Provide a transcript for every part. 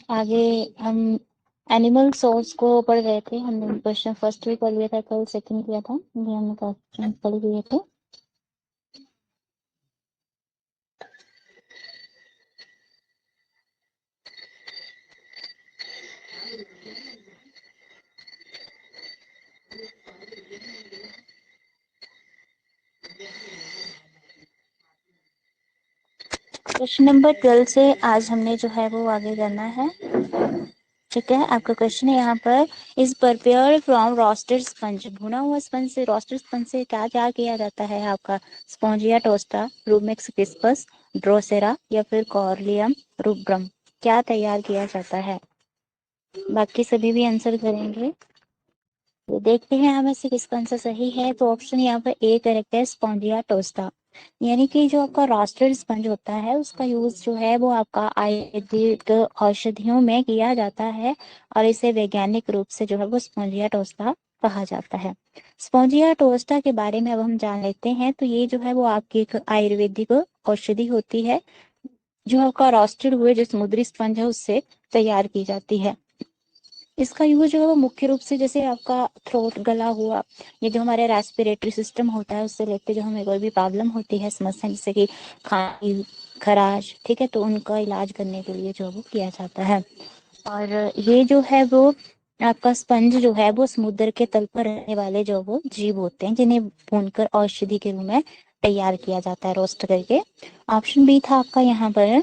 आगे हम animal source को पढ़ रहे थे। हमने क्वेश्चन फर्स्ट भी पढ़ लिया था, कल सेकंड किया था, ये हमने क्वेश्चन पढ़ लिए थे। क्वेश्चन नंबर 12 से आज हमने जो है वो आगे करना है। ठीक है, आपका क्वेश्चन है यहाँ पर, is prepared from roasted sponge. भुना हुआ स्पंज से, रोस्टेड स्पंज से क्या क्या किया जाता है आपका? स्पॉन्जिया टोस्टा, रूमेक्स क्रिस्पस, ड्रोसेरा या फिर कॉर्लियम रूब्रम, क्या तैयार किया जाता है? बाकी सभी भी आंसर करेंगे। तो देखते हैं हमें से किसका आंसर सही है। तो ऑप्शन यहाँ पर ए करेक्ट है, स्पॉन्जिया टोस्टा। यानी कि जो आपका रोस्टेड स्पंज होता है उसका यूज जो है वो आपका आयुर्वेदिक औषधियों में किया जाता है, और इसे वैज्ञानिक रूप से जो है वो स्पॉन्जिया टोस्टा कहा जाता है। स्पॉन्जिया टोस्टा के बारे में अब हम जान लेते हैं। तो ये जो है वो आपकी एक आयुर्वेदिक औषधि होती है, जो आपका रोस्टेड हुए जो समुद्री स्पंज है उससे तैयार की जाती है। इसका यूज जो है वो मुख्य रूप से, जैसे आपका थ्रोट गला हुआ, ये जो हमारे रेस्पिरेटरी सिस्टम होता है उससे लेके जो हमें कोई भी प्रॉब्लम होती है, समस्या जैसे कि खांसी, खराश, ठीक है, तो उनका इलाज करने के लिए जो वो किया जाता है। और ये जो है वो आपका स्पंज जो है वो समुद्र के तल पर रहने वाले जो वो जीव होते हैं, जिन्हें भूनकर औषधि के रूप में तैयार किया जाता है, रोस्ट करके। ऑप्शन बी था आपका यहाँ पर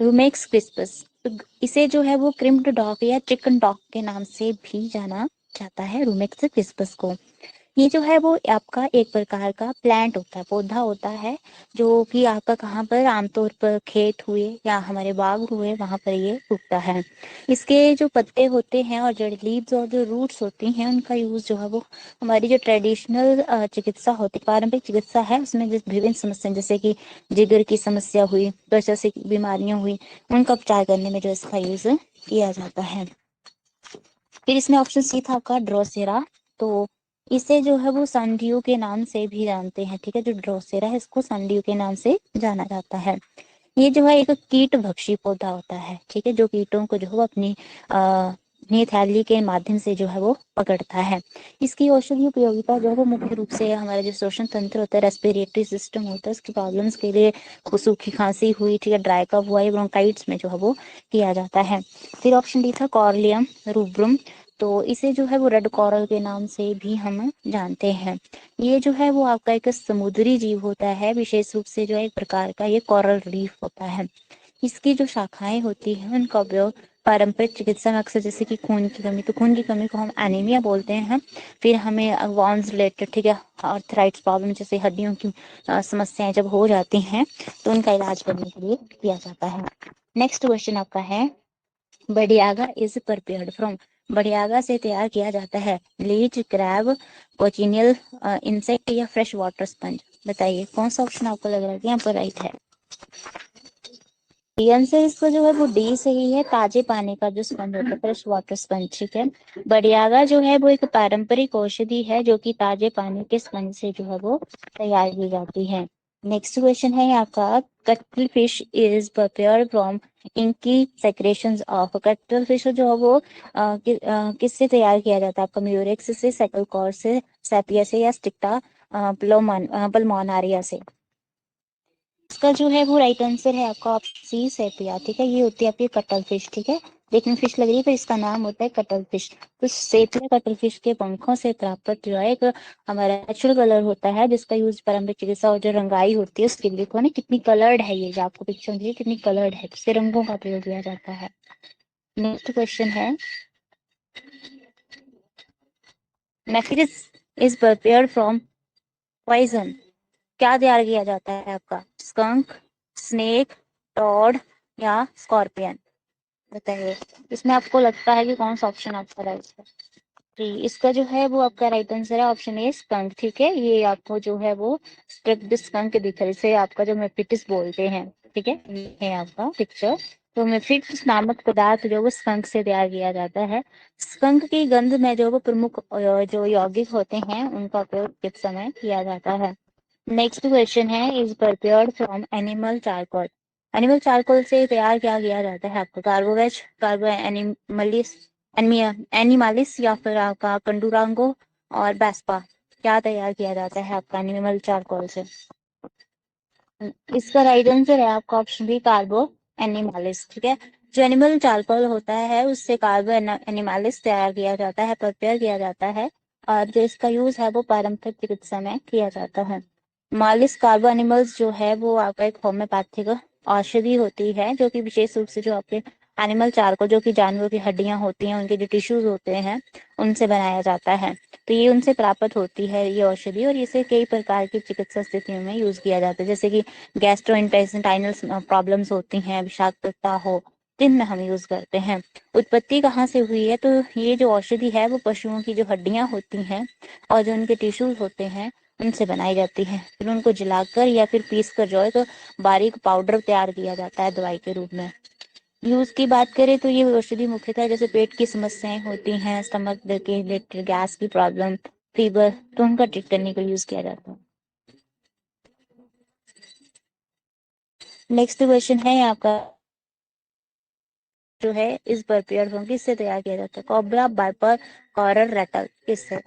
रूमेक्स क्रिस्पस। तो इसे जो है वो क्रिम्ड डॉग या चिकन डॉग के नाम से भी जाना जाता है, रूमेक्स क्रिस्पस को। ये जो है वो आपका एक प्रकार का प्लांट होता है, पौधा होता है, जो कि आपका कहाँ पर, आमतौर पर खेत हुए या हमारे बाग हुए वहां पर ये उगता है। इसके जो पत्ते होते हैं और जड़, लीव्स और जो रूट्स होती हैं, उनका यूज जो है वो हमारी जो ट्रेडिशनल चिकित्सा होती, पारंपरिक चिकित्सा है, उसमें विभिन्न समस्या जैसे कि जिगर की समस्या हुई, त्वचा से बीमारियां हुई, उनका उपचार करने में जो इसका यूज किया जाता है। फिर इसमें ऑप्शन सी था आपका ड्रोसेरा। तो इसे जो है वो संडियो के नाम से भी जानते हैं, ठीक है, जो ड्रोसेरा है इसको संडियो के नाम से जाना जाता है। ये जो है एक कीट भक्षी पौधा होता है, ठीक है, जो कीटों को जो है वो अपनी थैली के माध्यम से जो है वो पकड़ता है। इसकी औषधीय उपयोगिता जो है वो मुख्य रूप से हमारा जो श्वसन तंत्र होता है, रेस्पिरेटरी सिस्टम होता है, उसकी प्रॉब्लम्स के लिए, सूखी खांसी हुई, ठीक है, ड्राई कफ हुआ, ये ब्रोंकाइटिस में जो है वो किया जाता है। फिर ऑप्शन डी था कॉर्लियम रूब्रम। तो इसे जो है वो रेड कॉरल के नाम से भी हम जानते हैं। ये जो है वो आपका एक समुद्री जीव होता है, विशेष रूप से जो है एक प्रकार का ये कोरल रीफ होता है। इसकी जो शाखाएं होती हैं उनका उपयोग पारंपरिक चिकित्सा में अक्सर, जैसे कि खून की कमी, तो खून की कमी को हम एनीमिया बोलते हैं। फिर हमें वॉन्स रिलेटेड, ठीक है, आर्थराइटिस प्रॉब्लम जैसे हड्डियों की समस्याएं जब हो जाती हैं तो उनका इलाज करने के लिए किया जाता है। नेक्स्ट क्वेश्चन आपका है, बडियागा इज प्रिपेयर्ड फ्रॉम। बडियागा से तैयार किया जाता है लीच, क्रैब, कोचिनियल इंसेक्ट या फ्रेश वाटर स्पंज। बताइए कौन सा ऑप्शन आपको लग रहा है कि यहाँ पर राइट है? आंसर इसका जो है वो डी सही है, ताजे पानी का जो स्पंज होता है, फ्रेश वाटर स्पंज, ठीक है। बडियागा जो है वो एक पारंपरिक औषधि है जो कि ताजे पानी के स्पंज से जो है वो तैयार की जाती है। नेक्स्ट क्वेश्चन है आपका, cuttle fish is prepared from inky secretions of. Cuttle fish जो है वो किससे तैयार किया जाता है आपका? म्यूरेक्स से, सेटलकॉर से, सेपिया से या स्टिक्टा पल्मोनारिया से। इसका जो है वो राइट आंसर है आपका ऑप्शन सी, सेपिया, ठीक है। ये होती है आपकी कटल फिश, ठीक है, देखने फिश लग रही है पर इसका नाम होता है कटल फिश। तो सेपिया कटल फिश के पंखों से प्राप्त जो है एक हमारा नेचुरल कलर होता है, जिसका यूज पारंपरिक चिकित्सा और जो रंगाई होती है उसके लिए। देखो ना कितनी कलर्ड है, ये जो आपको पिक्चर दिखी कितनी कलर्ड है, इससे रंगों का प्रयोग किया जाता है। नेक्स्ट क्वेश्चन है, मैफिलिस इज प्रिपेयर्ड फ्रॉम पॉइजन। क्या तैयार किया जाता है आपका? स्कंक, स्नेक, टॉड या स्कॉर्पियन? बताइए इसमें आपको लगता है कि कौन सा ऑप्शन आपका राइट है? जी, इसका जो है वो आपका राइट आंसर है ऑप्शन ए, स्कंक, ठीक है। ये आपको जो है वो स्ट्रिप्ड स्कंक दिख रहा है, इसे आपका जो मेपिटिस बोलते हैं, ठीक है, ये है आपका पिक्चर। तो मेपिटिस नामक पदार्थ जो वो स्कंक से तैयार किया जाता है। स्कंक की गंध में जो वो प्रमुख जो यौगिक होते हैं उनका उपयोग किस समय किया जाता है? नेक्स्ट क्वेश्चन है, is prepared from animal charcoal. Animal charcoal से तैयार क्या किया जाता है आपका? कार्बोवेज, कार्बो एनिमलिस, एनिमालिस या फिर आपका कंडूरांगो और बेस्पा, क्या तैयार किया जाता है आपका एनिमल चारकोल से? इसका राइट आंसर है आपका ऑप्शन बी, कार्बो एनिमालिस। ठीक है, जो एनिमल चारकोल होता है उससे कार्बो एनिमालिस तैयार किया जाता है, प्रिपेयर किया जाता है, और जो इसका यूज है वो पारंपरिक चिकित्सा में किया जाता है। मालिस कार्बो एनिमल्स जो है वो आपका एक होम्योपैथिक औषधि होती है, जो कि विशेष रूप से जो आपके एनिमल चारकोल, जो कि जानवरों की हड्डियां होती हैं, उनके जो टिश्यूज होते हैं, उनसे बनाया जाता है। तो ये उनसे प्राप्त होती है ये औषधि, और इसे कई प्रकार की चिकित्सा स्थितियों में यूज किया जाता है, जैसे कि गैस्ट्रोइंटेस्टाइनल प्रॉब्लम्स होती हैं, विषाक्तता हो, तो इनमें हम यूज करते हैं। उत्पत्ति कहाँ से हुई है? तो ये जो औषधि है वो पशुओं की जो हड्डियां होती हैं और जो उनके टिश्यूज होते हैं, उनसे बनाई जाती है। फिर उनको जलाकर या फिर पीस कर जो है तो बारीक पाउडर तैयार किया जाता है दवाई के रूप में। यूज की बात करें तो ये औषधि मुख्यतः जैसे पेट की समस्याएं होती हैं, स्टमक के रिलेटेड, गैस की प्रॉब्लम, फीवर, तो उनका ट्रीट करने के लिए यूज किया जाता है। नेक्स्ट क्वेश्चन है आपका, जो है इस पर पेड़ किससे तैयार किया जाता है? कोबरा, बाइपर, कॉरल, रेटल, किससे?